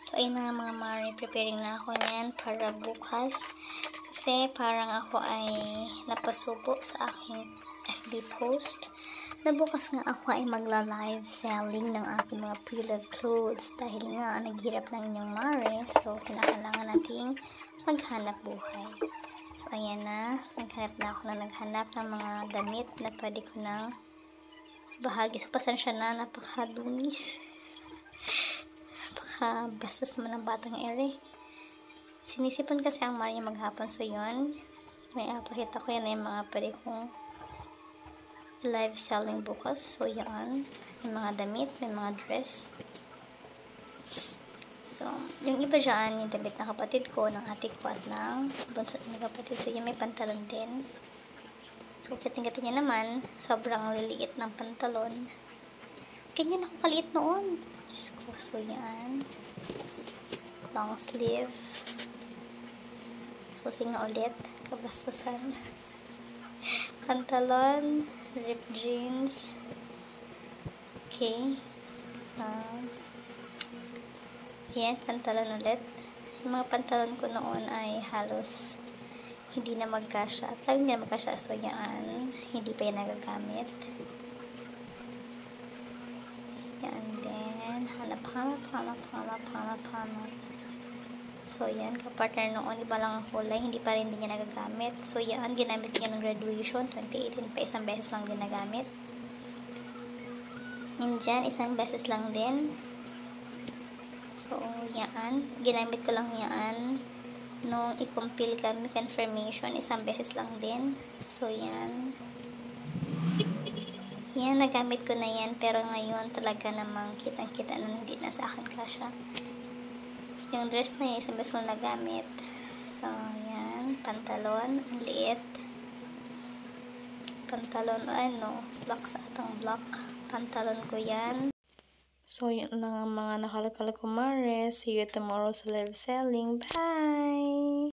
So, ayun na nga mga mare, preparing na ako niyan para bukas. Kasi parang ako ay napasubo sa aking FB post na bukas nga ako ay magla-live selling ng aking mga pre-loved clothes dahil nga naghirap ng inyong mare. So, kinakailangan nating maghanap buhay. So, ayan na. Naghanap na ako ng mga damit na pwede ko nang bahagi. So, pasensya na. Napakadumis. Napakabastos naman ng batang ere. Sinisipan kasi ang Maria maghapon. So, yun. May pakita ko yan yung mga pwede kong live selling bukas. So, yan. May mga damit, may mga dress. So, yung iba dyan, yung damit ng kapatid ko, ng ate ko, at ng bunso ng kapatid. So, yun may pantalon din. So, kating-kating niya naman, sobrang liliit ng pantalon. Ganyan ako kaliit noon. Diyos ko, so yan. Long sleeve. Susing na ulit. Kabastusan. Pantalon. Ripped jeans. Okay. So, yan, pantalon ulit. Yung mga pantalon ko noon ay halos hindi na magkasya. At lagi na magkasya. So, yan. Hindi pa yan nagagamit. Yan din. Hanap. So, yan. Kapartner noon, iba lang ang kulay. Hindi pa rin din niya nagagamit. So, yan. Ginamit niya ng graduation. 2018 pa. Isang beses lang din nagamit. Yan dyan. Isang beses lang din. So, yan. Ginamit ko lang yan. Nung i-compile kami confirmation, isang beses lang din. So, yan. Yan, nagamit ko na yan. Pero ngayon, talaga namang kitang-kita na hindi na sa akin kasya. Yung dress na yun, isang beses lang nagamit. So, yan. Pantalon, ang liit. Pantalon, slacks atang black. Pantalon ko yan. So, yun na mga nakalakala ko, Mare. See you tomorrow sa live selling. Bye!